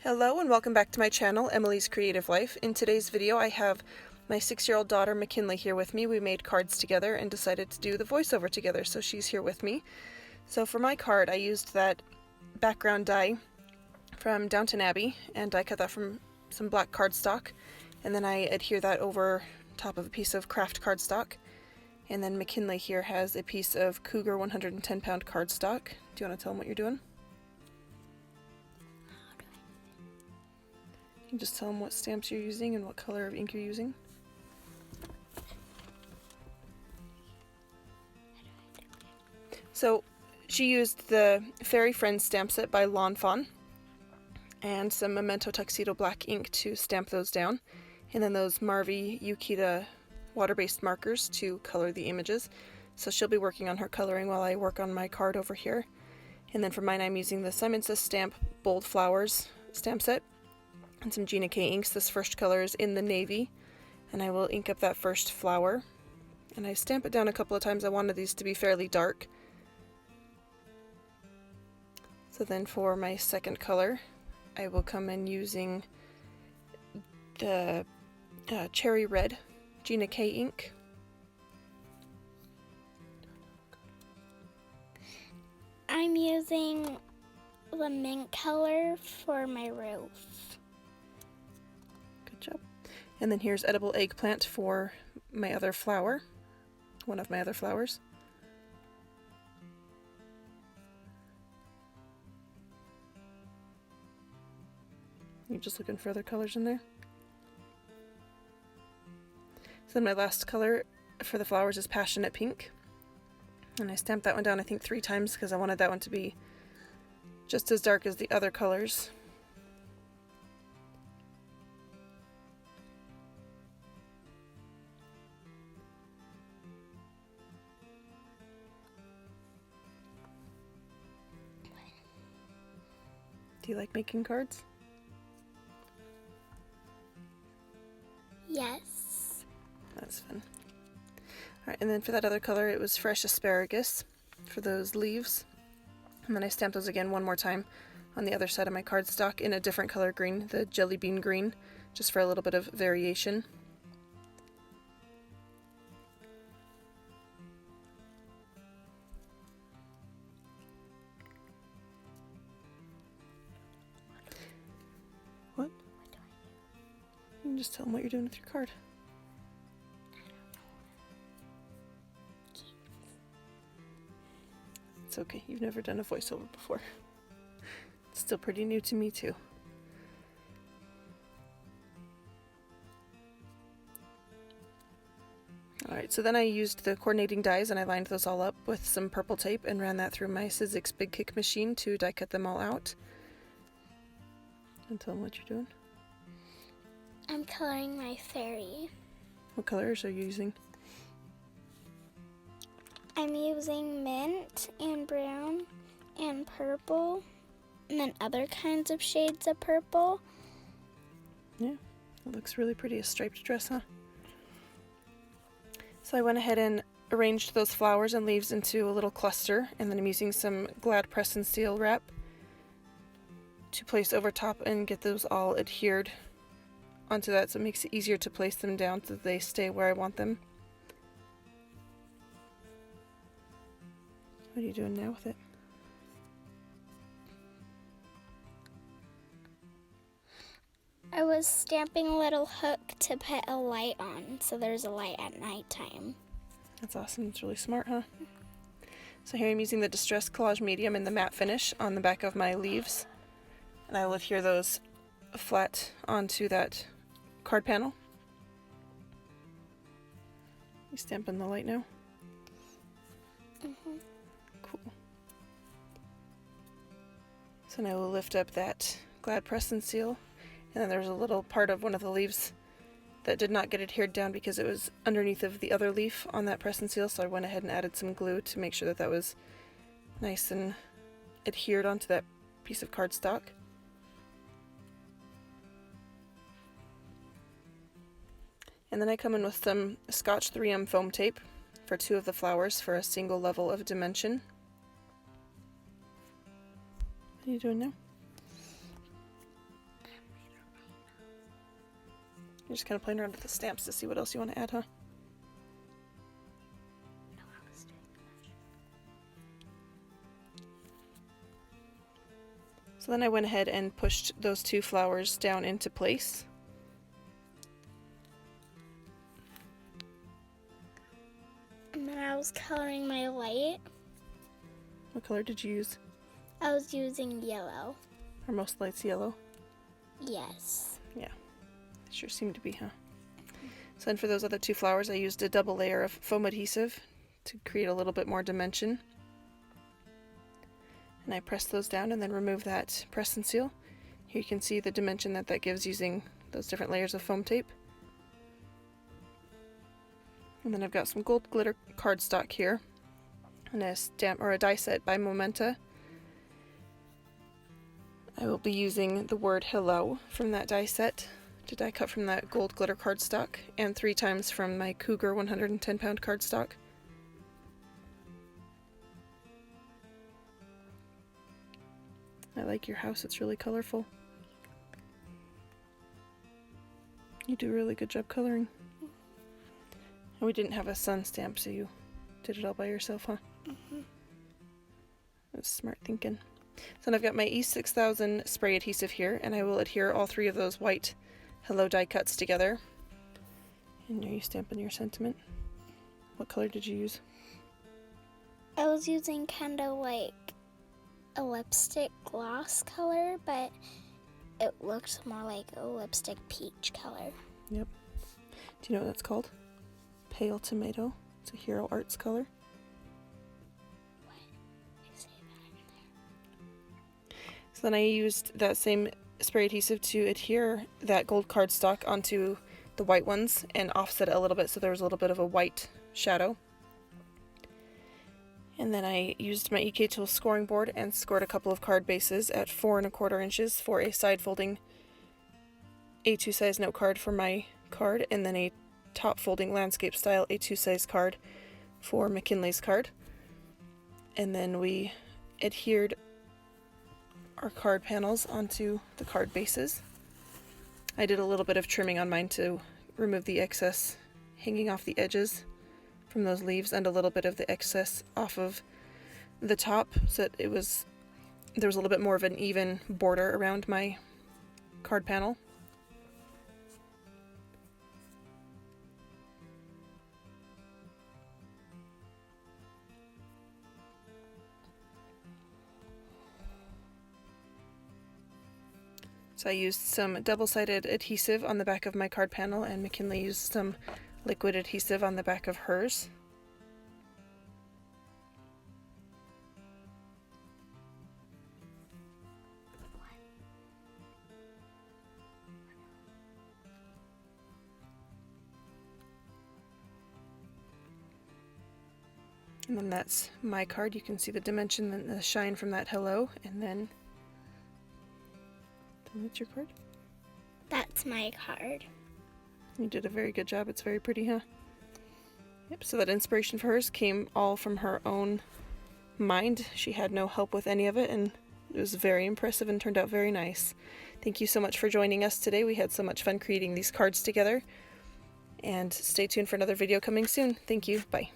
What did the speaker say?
Hello and welcome back to my channel, Emily's Creative Life. In today's video I have my 6-year-old daughter McKinley here with me. We made cards together and decided to do the voiceover together, so she's here with me. So for my card I used that background die from Downton Abbey, and I cut that from some black cardstock, and then I adhere that over top of a piece of Kraft cardstock. And then McKinley here has a piece of cougar 110-pound cardstock. Do you want to tell them what you're doing? You can just tell them what stamps you're using and what color of ink you're using. So she used the Fairy Friends stamp set by Fawn and some Memento tuxedo black ink to stamp those down, and then those Marvy Uchida water-based markers to color the images. So she'll be working on her coloring while I work on my card over here. And then for mine I'm using the Simon Says Stamp Bold Flowers stamp set and some Gina K inks. This first color is in the navy, and I will ink up that first flower. And I stamp it down a couple of times. I wanted these to be fairly dark. So then for my second color, I will come in using the cherry red Gina K ink. I'm using the mint color for my roof. Good job. And then here's edible eggplant for my other flower, one of my other flowers. You're just looking for other colors in there? So then my last color for the flowers is Passionate Pink. And I stamped that one down I think 3 times because I wanted that one to be just as dark as the other colors. Do you like making cards? Yes. That's fun. Alright, and then for that other color it was fresh asparagus for those leaves. And then I stamped those again one more time on the other side of my cardstock in a different color green, the jellybean green, just for a little bit of variation. What? You can just tell them what you're doing with your card. It's okay, you've never done a voiceover before. It's still pretty new to me too. Alright, so then I used the coordinating dies and I lined those all up with some purple tape and ran that through my Sizzix Big Kick machine to die cut them all out. And tell them what you're doing. I'm coloring my fairy. What colors are you using? I'm using mint and brown and purple, and then other kinds of shades of purple. Yeah, it looks really pretty, a striped dress, huh? So I went ahead and arranged those flowers and leaves into a little cluster, and then I'm using some Glad Press and Seal wrap to place over top and get those all adhered onto that, so it makes it easier to place them down so that they stay where I want them. What are you doing now with it? I was stamping a little hook to put a light on, so there's a light at nighttime. That's awesome. It's really smart, huh? So here I'm using the Distress Collage Medium in the matte finish on the back of my leaves, and I will adhere those flat onto that card panel. You stamping the light now? Mm-hmm. Cool. So now we'll lift up that Glad Press and Seal, and then there's a little part of one of the leaves that did not get adhered down because it was underneath of the other leaf on that press and seal, so I went ahead and added some glue to make sure that that was nice and adhered onto that piece of cardstock. And then I come in with some Scotch 3M foam tape for 2 of the flowers for a single level of dimension. What are you doing now? You're just kind of playing around with the stamps to see what else you want to add, huh? So then I went ahead and pushed those 2 flowers down into place. And then I was coloring my light. What color did you use? I was using yellow. Are most lights yellow? Yes. Yeah, they sure seem to be, huh? So then for those other 2 flowers, I used a double layer of foam adhesive to create a little bit more dimension. And I press those down and then remove that press and seal. Here you can see the dimension that gives using those different layers of foam tape. And then I've got some gold glitter cardstock here, and a stamp or a die set by Momenta. I will be using the word hello from that die set to die cut from that gold glitter cardstock, and 3 times from my Cougar 110-pound cardstock. I like your house, it's really colorful. You do a really good job coloring. And we didn't have a sun stamp, so you did it all by yourself, huh? Mm-hmm. That's smart thinking. So then I've got my E6000 spray adhesive here, and I will adhere all 3 of those white hello die cuts together. And are you stamping your sentiment? What color did you use? I was using kind of like a lipstick gloss color, but it looks more like a lipstick peach color. Yep. Do you know what that's called? Pale tomato. It's a Hero Arts color. What? I say that in there. So then I used that same spray adhesive to adhere that gold cardstock onto the white ones and offset it a little bit so there was a little bit of a white shadow. And then I used my EK Tool scoring board and scored a couple of card bases at 4 1/4 inches for a side folding A2 size note card for my card, and then a top folding landscape style A2 size card for McKinley's card. And then we adhered our card panels onto the card bases. I did a little bit of trimming on mine to remove the excess hanging off the edges from those leaves and a little bit of the excess off of the top, so that there was a little bit more of an even border around my card panel. So I used some double-sided adhesive on the back of my card panel, and McKinley used some liquid adhesive on the back of hers. And then that's my card. You can see the dimension and the shine from that hello, and then that's your card. That's my card. You did a very good job. It's very pretty, huh? Yep, so that inspiration for hers came all from her own mind. She had no help with any of it, and it was very impressive and turned out very nice. Thank you so much for joining us today. We had so much fun creating these cards together. And stay tuned for another video coming soon. Thank you. Bye.